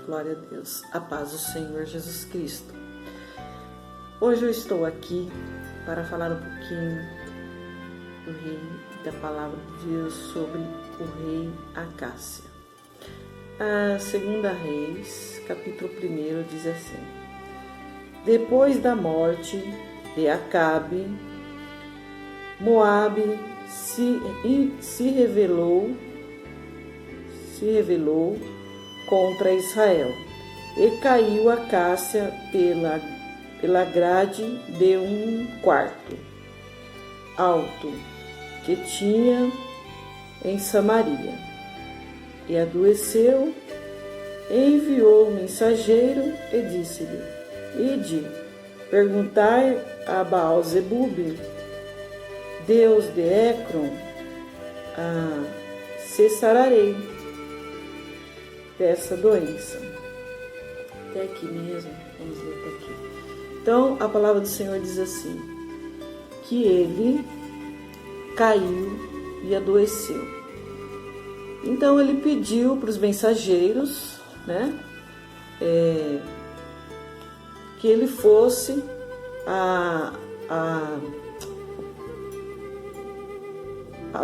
Glória a Deus. A paz do Senhor Jesus Cristo. Hoje eu estou aqui para falar um pouquinho do rei, da palavra de Deus sobre o rei Acácia. A 2 Reis, capítulo 1, diz assim: Depois da morte de Acabe, Moabe se rebelou contra Israel, e caiu Acácia pela grade de um quarto alto que tinha em Samaria, e adoeceu. Enviou o mensageiro e disse-lhe: Ide, perguntai a Baal-zebub, Deus de Ecrom, se sararei dessa doença. Até aqui mesmo, vamos ler até aqui. Então, a palavra do Senhor diz assim, que ele caiu e adoeceu. Então, ele pediu para os mensageiros, que ele fosse a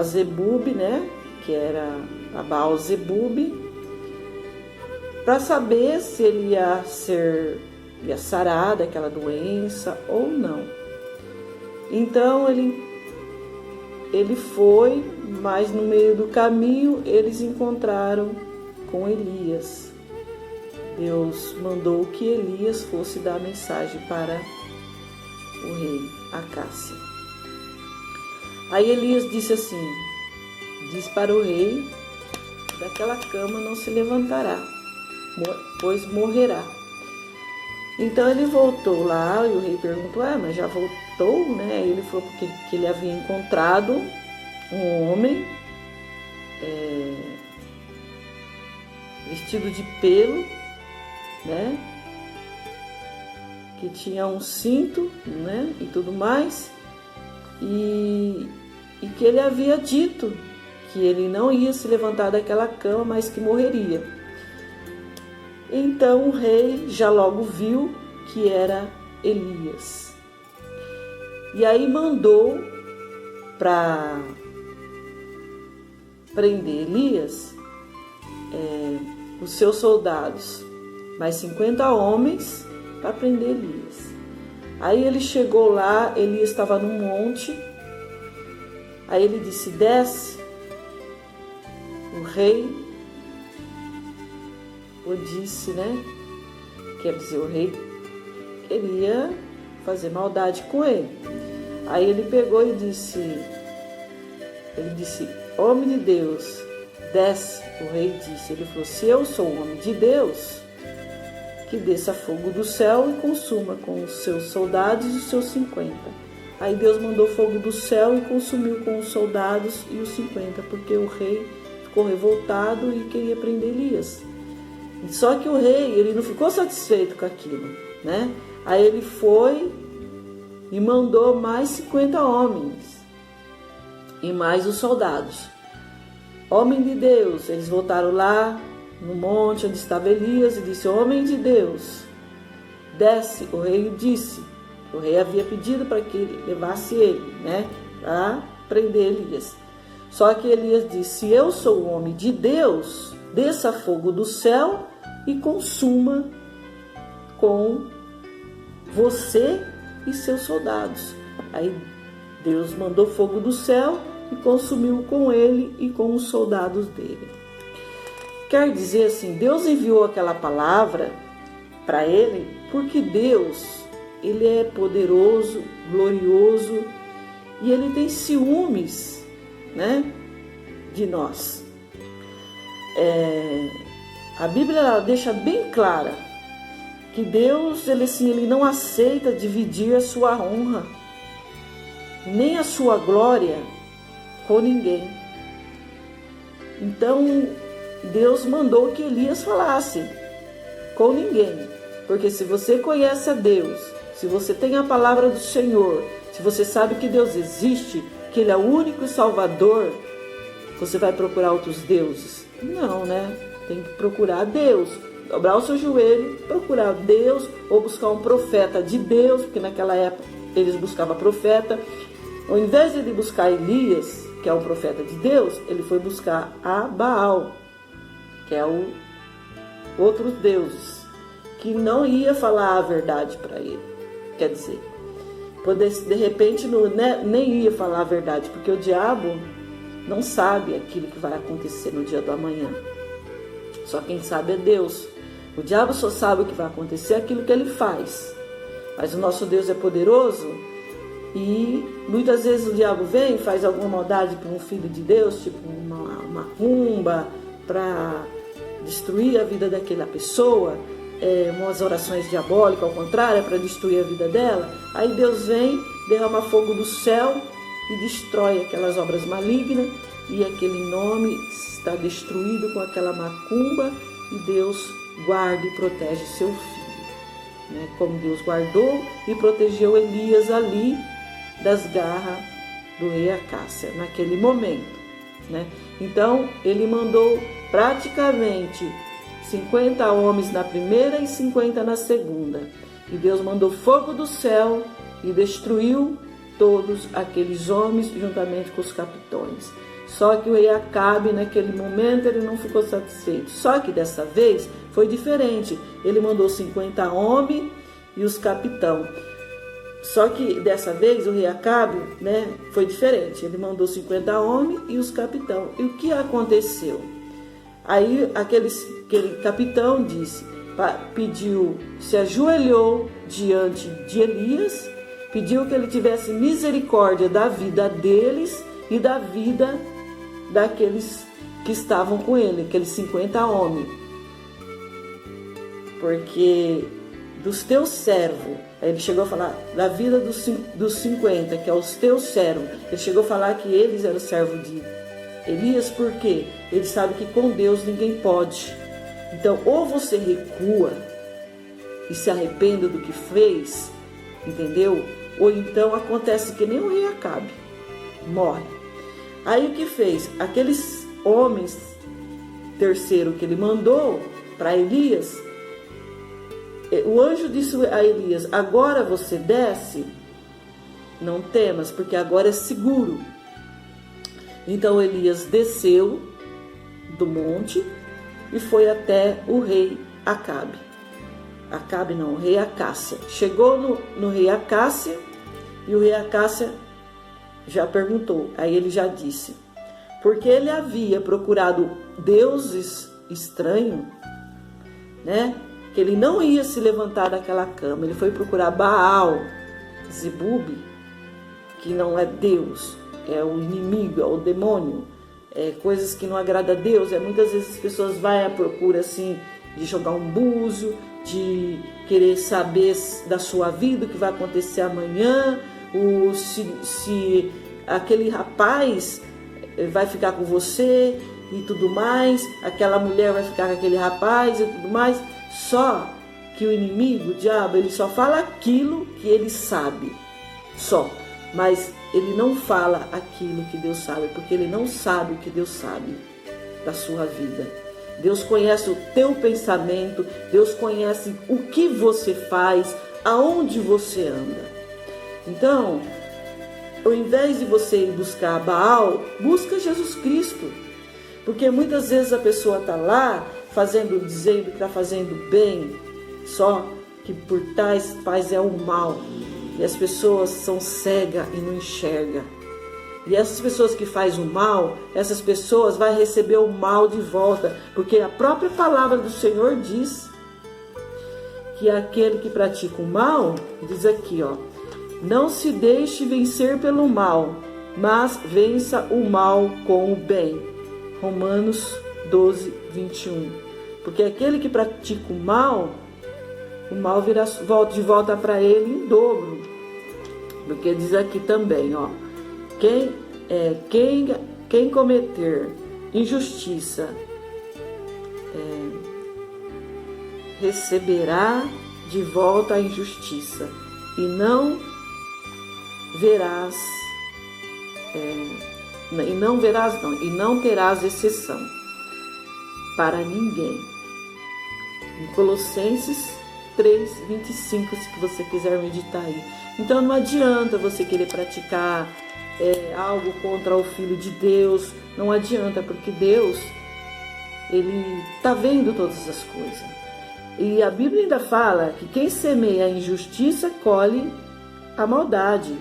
Zebub, que era a Baal-zebub, para saber se ele ia sarar daquela doença ou não. Então ele foi, mas no meio do caminho eles encontraram com Elias. Deus mandou que Elias fosse dar mensagem para o rei Acácia. Aí Elias disse assim: diz para o rei, daquela cama não se levantará, pois morrerá. Então ele voltou lá e o rei perguntou: mas já voltou, Ele falou que ele havia encontrado um homem vestido de pelo, que tinha um cinto, e tudo mais, e que ele havia dito que ele não ia se levantar daquela cama, mas que morreria. Então o rei já logo viu que era Elias. E aí mandou para prender Elias os seus soldados, mais 50 homens para prender Elias. Aí ele chegou lá, Elias estava num monte. Aí ele disse: desce. O rei disse, quer dizer, o rei queria fazer maldade com ele. Aí ele pegou e disse, homem de Deus, desce. O rei disse, ele falou: se eu sou um homem de Deus, que desça fogo do céu e consuma com os seus soldados e os seus 50. Aí Deus mandou fogo do céu e consumiu com os soldados e os 50, porque o rei ficou revoltado e queria prender Elias. Só que o rei, ele não ficou satisfeito com aquilo, Aí ele foi e mandou mais 50 homens e mais os soldados. Homem de Deus, eles voltaram lá no monte onde estava Elias e disse: homem de Deus, desce. O rei disse, o rei havia pedido para que levasse ele, para prender Elias. Só que Elias disse: se eu sou o homem de Deus, desça fogo do céu e consuma com você e seus soldados. Aí Deus mandou fogo do céu e consumiu com ele e com os soldados dele. Quer dizer assim, Deus enviou aquela palavra para ele porque Deus, ele é poderoso, glorioso, e ele tem ciúmes, de nós. A Bíblia ela deixa bem clara que Deus, ele não aceita dividir a sua honra, nem a sua glória com ninguém. Então, Deus mandou que Elias falasse com ninguém. Porque se você conhece a Deus, se você tem a palavra do Senhor, se você sabe que Deus existe, que Ele é o único Salvador, você vai procurar outros deuses? Não, Tem que procurar Deus. dobrar o seu joelho, procurar Deus ou buscar um profeta de Deus, porque naquela época eles buscavam profeta. Ao invés de ele buscar Elias, que é o profeta de Deus, ele foi buscar a Baal, que é o outros deuses, que não ia falar a verdade para ele. Quer dizer, de repente nem ia falar a verdade, porque o diabo não sabe aquilo que vai acontecer no dia do amanhã. Só quem sabe é Deus. O diabo só sabe o que vai acontecer, aquilo que ele faz. Mas o nosso Deus é poderoso e muitas vezes o diabo vem e faz alguma maldade para um filho de Deus, tipo uma macumba, para destruir a vida daquela pessoa, umas orações diabólicas, ao contrário, para destruir a vida dela. Aí Deus vem, derrama fogo do céu e destrói aquelas obras malignas, e aquele nome está destruído com aquela macumba, e Deus guarda e protege seu filho, né? Como Deus guardou e protegeu Elias ali das garras do rei Acácia, naquele momento, né? Então ele mandou praticamente 50 homens na primeira e 50 na segunda, e Deus mandou fogo do céu e destruiu todos aqueles homens juntamente com os capitões. Só que o rei Acabe, naquele momento, ele não ficou satisfeito. Só que dessa vez foi diferente. Ele mandou 50 homens e os capitães. Só que dessa vez o rei Acabe, né, foi diferente. Ele mandou 50 homens e os capitães. E o que aconteceu? Aí aquele capitão pediu, se ajoelhou diante de Elias, pediu que ele tivesse misericórdia da vida deles e da vida daqueles que estavam com ele, aqueles 50 homens. Porque dos teus servos, ele chegou a falar da vida dos 50, que é os teus servos. Ele chegou a falar que eles eram servos de Elias, porque ele sabe que com Deus ninguém pode. Então, ou você recua e se arrependa do que fez, entendeu? Ou então acontece que nem o rei Acabe, morre. Aí o que fez? Aqueles homens terceiro que ele mandou para Elias, o anjo disse a Elias: agora você desce, não temas, porque agora é seguro. Então Elias desceu do monte e foi até o rei Acabe. Acabe não, o rei Acácia. Chegou no rei Acácia, e o rei Acácia já perguntou. Aí ele já disse, porque ele havia procurado deuses estranhos, né? Que ele não ia se levantar daquela cama. Ele foi procurar Baal, Zebub, que não é Deus, é o inimigo, é o demônio, coisas que não agradam a Deus. Muitas vezes as pessoas vão à procura assim de jogar um búzio, de querer saber da sua vida, o que vai acontecer amanhã, se aquele rapaz vai ficar com você e tudo mais, aquela mulher vai ficar com aquele rapaz e tudo mais. Só que o inimigo, o diabo, ele só fala aquilo que ele sabe, só. Mas ele não fala aquilo que Deus sabe, porque ele não sabe o que Deus sabe da sua vida. Deus conhece o teu pensamento, Deus conhece o que você faz, aonde você anda. Então, ao invés de você ir buscar Baal, busca Jesus Cristo. Porque muitas vezes a pessoa está lá, dizendo que está fazendo bem, só que por trás faz o mal. E as pessoas são cegas e não enxergam. E essas pessoas que fazem o mal, essas pessoas vão receber o mal de volta. Porque a própria palavra do Senhor diz que aquele que pratica o mal, diz aqui, ó, não se deixe vencer pelo mal, mas vença o mal com o bem. Romanos 12, 21. Porque aquele que pratica o mal virá de volta para ele em dobro. Porque diz aqui também, ó, quem cometer injustiça receberá de volta a injustiça, e não terás exceção para ninguém. Em Colossenses 3:25, se você quiser meditar aí. Então não adianta você querer praticar algo contra o Filho de Deus, não adianta, porque Deus, Ele está vendo todas as coisas. E a Bíblia ainda fala que quem semeia a injustiça colhe a maldade.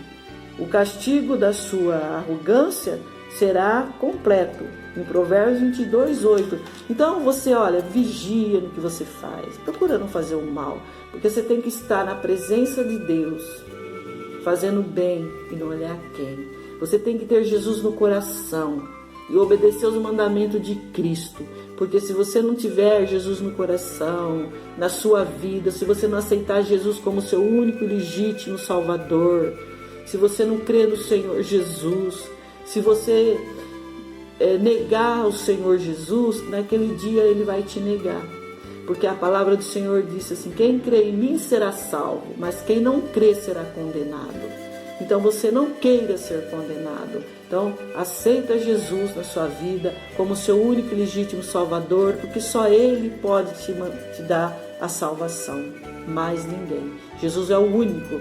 O castigo da sua arrogância será completo. Em Provérbios 22:8. Então você, vigia no que você faz. Procura não fazer o mal, porque você tem que estar na presença de Deus, fazendo bem e não olhar quem. Você tem que ter Jesus no coração e obedecer os mandamentos de Cristo. Porque se você não tiver Jesus no coração, na sua vida, se você não aceitar Jesus como seu único e legítimo Salvador, se você não crer no Senhor Jesus, se você negar o Senhor Jesus, naquele dia Ele vai te negar. Porque a palavra do Senhor disse assim: quem crê em mim será salvo, mas quem não crê será condenado. Então você não queira ser condenado. Então aceita Jesus na sua vida como seu único e legítimo Salvador, porque só Ele pode te dar a salvação, mais ninguém. Jesus é o único.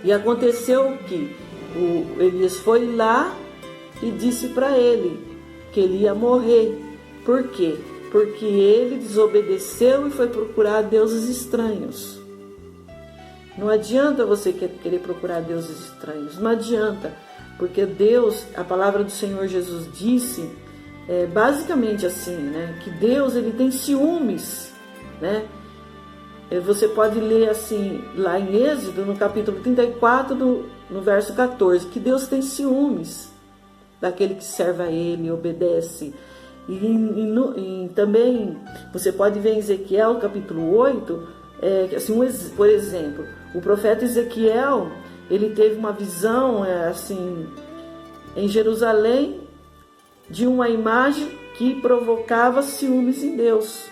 E aconteceu que o Elias foi lá e disse para ele que ele ia morrer. Por quê? Porque ele desobedeceu e foi procurar deuses estranhos. Não adianta você querer procurar deuses estranhos, não adianta, porque Deus, a palavra do Senhor Jesus disse, basicamente assim, né, que Deus, Ele tem ciúmes, né? Você pode ler assim, lá em Êxodo, no capítulo 34, no verso 14, que Deus tem ciúmes daquele que serve a Ele, obedece. E também você pode ver em Ezequiel, capítulo 8, por exemplo, o profeta Ezequiel, ele teve uma visão em Jerusalém de uma imagem que provocava ciúmes em Deus.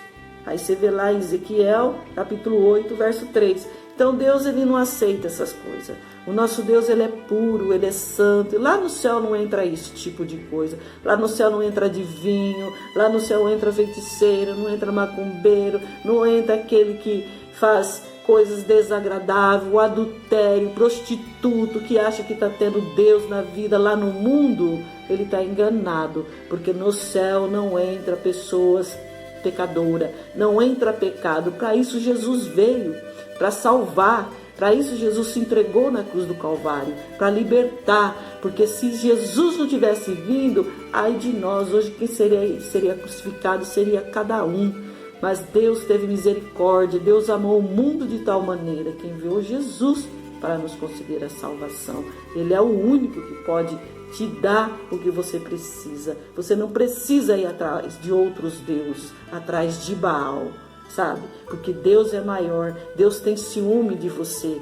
Aí você vê lá em Ezequiel, capítulo 8, verso 3. Então Deus, Ele não aceita essas coisas. O nosso Deus, Ele é puro, Ele é santo. E lá no céu não entra esse tipo de coisa. Lá no céu não entra adivinho, lá no céu entra feiticeiro, não entra macumbeiro, não entra aquele que faz coisas desagradáveis, o adultério, prostituto, que acha que está tendo Deus na vida. Lá no mundo, ele está enganado, porque no céu não entra pessoas pecadoras, não entra pecado. Para isso Jesus veio, para salvar. Para isso Jesus se entregou na cruz do Calvário, para libertar. Porque se Jesus não tivesse vindo, ai de nós, hoje quem seria crucificado seria cada um. Mas Deus teve misericórdia, Deus amou o mundo de tal maneira que enviou Jesus para nos conceder a salvação. Ele é o único que pode te dar o que você precisa. Você não precisa ir atrás de outros deuses, atrás de Baal, sabe? Porque Deus é maior, Deus tem ciúme de você,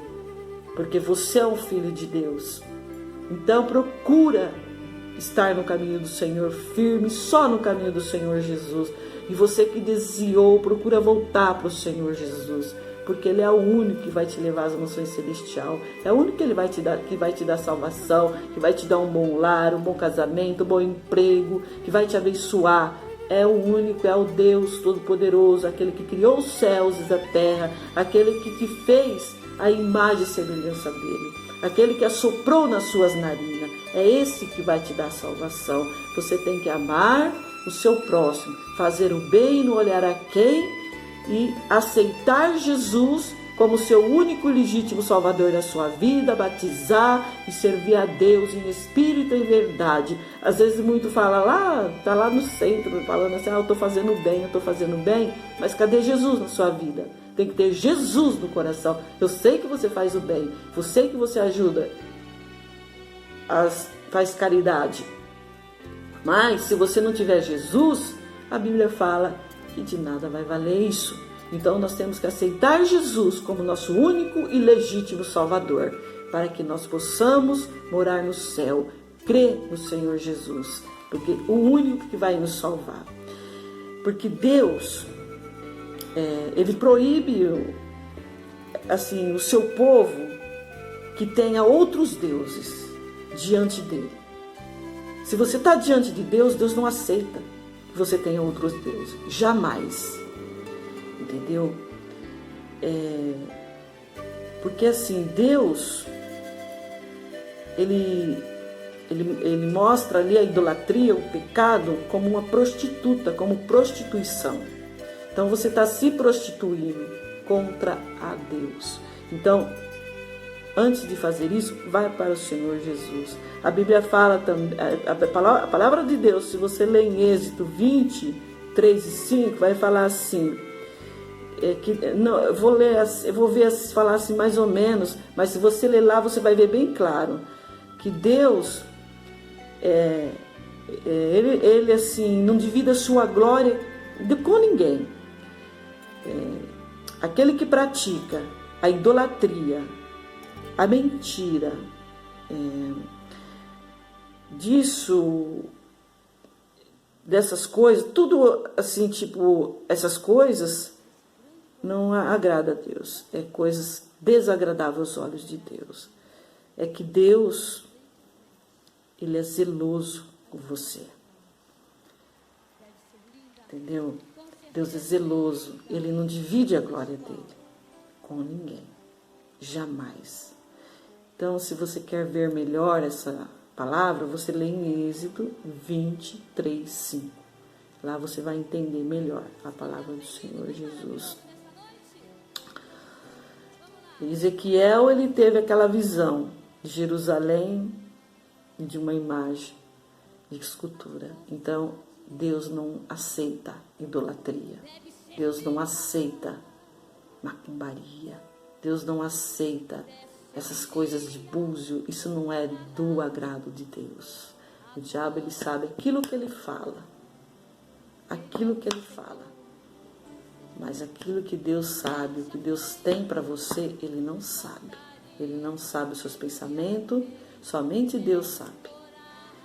porque você é um filho de Deus. Então procura estar no caminho do Senhor, firme só no caminho do Senhor Jesus. E você que desviou, procura voltar para o Senhor Jesus, porque Ele é o único que vai te levar às mansões celestiais. É o único que Ele vai te dar salvação, que vai te dar um bom lar, um bom casamento, um bom emprego, que vai te abençoar. É o único, é o Deus Todo-Poderoso, aquele que criou os céus e a terra, aquele que te fez a imagem e semelhança dele, aquele que assoprou nas suas narinas. É esse que vai te dar salvação. Você tem que amar o seu próximo, fazer o bem e não olhar a quem, e aceitar Jesus como seu único e legítimo Salvador da sua vida, batizar e servir a Deus em espírito e em verdade. Às vezes muito fala tá lá no centro, falando assim, eu estou fazendo bem, mas cadê Jesus na sua vida? Tem que ter Jesus no coração. Eu sei que você faz o bem, eu sei que você ajuda, faz caridade, mas se você não tiver Jesus, a Bíblia fala que de nada vai valer isso. Então nós temos que aceitar Jesus como nosso único e legítimo Salvador, para que nós possamos morar no céu. Crer no Senhor Jesus, porque o único que vai nos salvar. Porque Deus, Ele proíbe o seu povo que tenha outros deuses diante dele. Se você está diante de Deus, Deus não aceita que você tenha outros deuses. Jamais. entendeu? Porque assim, Deus, ele mostra ali a idolatria, o pecado, como uma prostituta, como prostituição. Então você está se prostituindo contra a Deus. Então, antes de fazer isso, vai para o Senhor Jesus. A Bíblia fala também, a palavra de Deus, se você ler em Êxodo 20, 3 e 5, vai falar assim, eu vou ver falar assim mais ou menos, mas se você ler lá, você vai ver bem claro, que Deus, ele assim, não divide a sua glória com ninguém. Aquele que pratica a idolatria, a mentira, dessas coisas, tudo assim, tipo, essas coisas não agrada a Deus, é coisas desagradáveis aos olhos de Deus. É que Deus, ele é zeloso com você, entendeu? Deus é zeloso, ele não divide a glória dele com ninguém, jamais. Então, se você quer ver melhor essa palavra, você lê em Êxodo 23, 5. Lá você vai entender melhor a palavra do Senhor Jesus. Ezequiel, ele teve aquela visão de Jerusalém, de uma imagem de escultura. Então, Deus não aceita idolatria. Deus não aceita macumbaria. Deus não aceita essas coisas de búzio. Isso não é do agrado de Deus. O diabo, ele sabe aquilo que ele fala. Aquilo que ele fala. Mas aquilo que Deus sabe, o que Deus tem para você, ele não sabe. Ele não sabe os seus pensamentos, somente Deus sabe.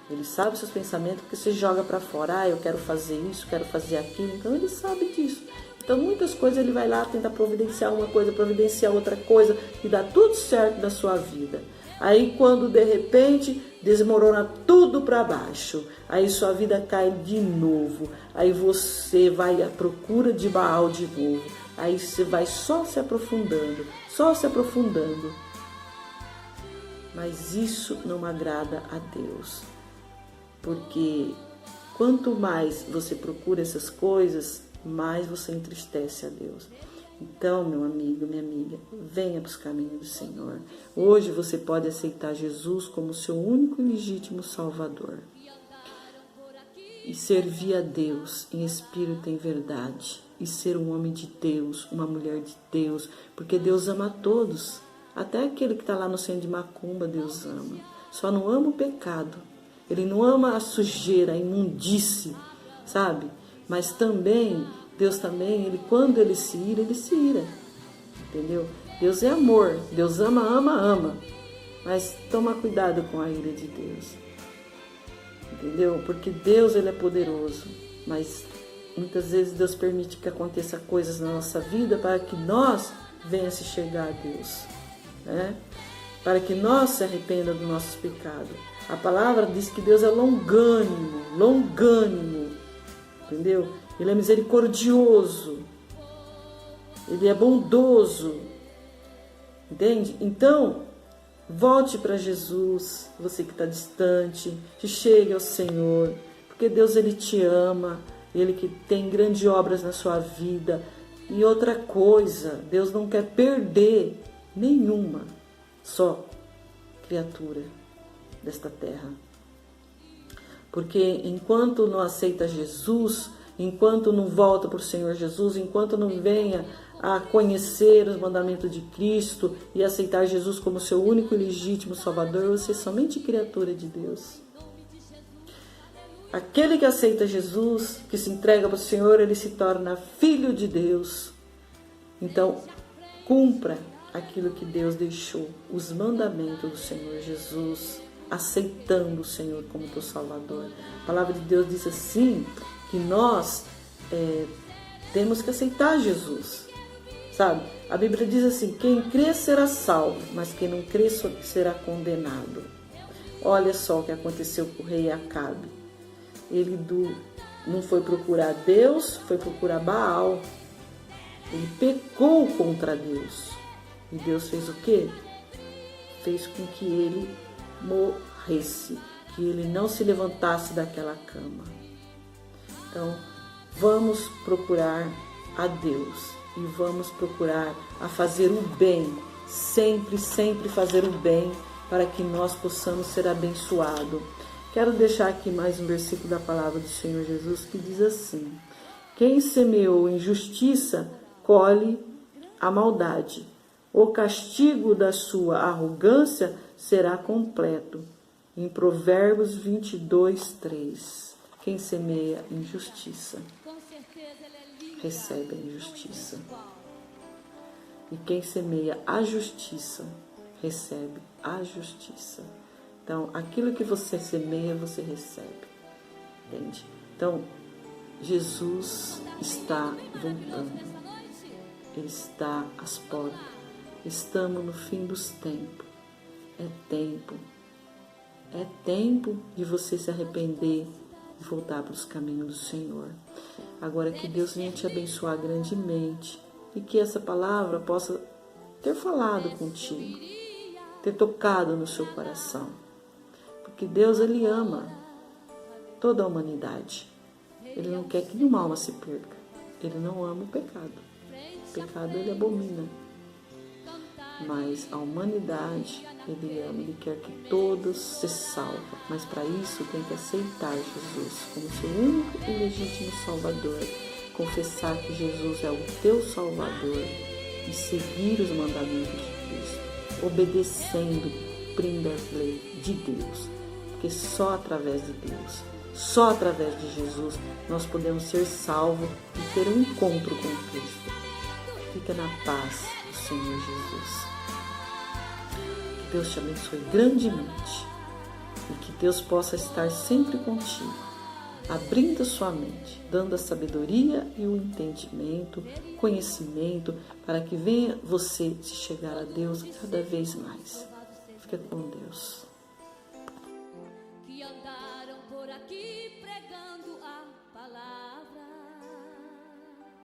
Ele sabe os seus pensamentos porque você joga para fora, eu quero fazer isso, quero fazer aquilo, então ele sabe disso. Então muitas coisas ele vai lá tentar providenciar uma coisa, providenciar outra coisa e dá tudo certo na sua vida. Aí quando de repente desmorona tudo para baixo, aí sua vida cai de novo, aí você vai à procura de Baal de novo, aí você vai só se aprofundando, mas isso não agrada a Deus. Porque quanto mais você procura essas coisas, mais você entristece a Deus. Então, meu amigo, minha amiga, venha para os caminhos do Senhor. Hoje você pode aceitar Jesus como seu único e legítimo Salvador. E servir a Deus em espírito e em verdade. E ser um homem de Deus, uma mulher de Deus. Porque Deus ama a todos. Até aquele que está lá no centro de macumba, Deus ama. Só não ama o pecado. Ele não ama a sujeira, a imundície, sabe? Mas também, Deus também, ele, quando ele se ira, entendeu? Deus é amor, Deus ama, mas toma cuidado com a ira de Deus, entendeu? Porque Deus, ele é poderoso, mas muitas vezes Deus permite que aconteça coisas na nossa vida para que nós venhamos se chegar a Deus, né? Para que nós se arrependa dos nossos pecados. A palavra diz que Deus é longânimo, entendeu? Ele é misericordioso, ele é bondoso, entende? Então, volte para Jesus, você que está distante, que chegue ao Senhor, porque Deus, ele te ama, ele que tem grandes obras na sua vida. E outra coisa, Deus não quer perder nenhuma só criatura desta terra. Porque enquanto não aceita Jesus, enquanto não volta para o Senhor Jesus, enquanto não venha a conhecer os mandamentos de Cristo e aceitar Jesus como seu único e legítimo Salvador, você é somente criatura de Deus. Aquele que aceita Jesus, que se entrega para o Senhor, ele se torna filho de Deus. Então, cumpra aquilo que Deus deixou, os mandamentos do Senhor Jesus, aceitando o Senhor como teu Salvador. A palavra de Deus diz assim, que nós temos que aceitar Jesus, sabe? A Bíblia diz assim, quem crê será salvo, mas quem não crê será condenado. Olha só o que aconteceu com o rei Acabe. Ele não foi procurar Deus, foi procurar Baal. Ele pecou contra Deus. E Deus fez o quê? Fez com que ele morresse, que ele não se levantasse daquela cama. Então, vamos procurar a Deus e vamos procurar a fazer o bem, sempre, sempre fazer o bem, para que nós possamos ser abençoados. Quero deixar aqui mais um versículo da palavra do Senhor Jesus que diz assim: quem semeou injustiça, colhe a maldade. O castigo da sua arrogância será completo. Em Provérbios 22:3. Quem semeia injustiça, recebe a injustiça. E quem semeia a justiça, recebe a justiça. Então, aquilo que você semeia, você recebe. Entende? Então, Jesus está voltando. Ele está às portas. Estamos no fim dos tempos. É tempo de você se arrepender e voltar para os caminhos do Senhor. Agora, que Deus venha te abençoar grandemente e que essa palavra possa ter falado contigo, ter tocado no seu coração. Porque Deus, Ele ama toda a humanidade. Ele não quer que nenhuma alma se perca. Ele não ama o pecado. O pecado Ele abomina. Mas a humanidade, Ele ama, Ele quer que todos se salvem. Mas para isso tem que aceitar Jesus como seu único e legítimo Salvador. Confessar que Jesus é o teu Salvador e seguir os mandamentos de Cristo, obedecendo, cumprindo a lei de Deus. Porque só através de Deus, só através de Jesus, nós podemos ser salvos e ter um encontro com Cristo. Fica na paz do Senhor Jesus. Que Deus te abençoe grandemente e que Deus possa estar sempre contigo, abrindo a sua mente, dando a sabedoria e o entendimento, conhecimento, para que venha você se chegar a Deus cada vez mais. Fica com Deus. Que andaram por aqui pregando a palavra.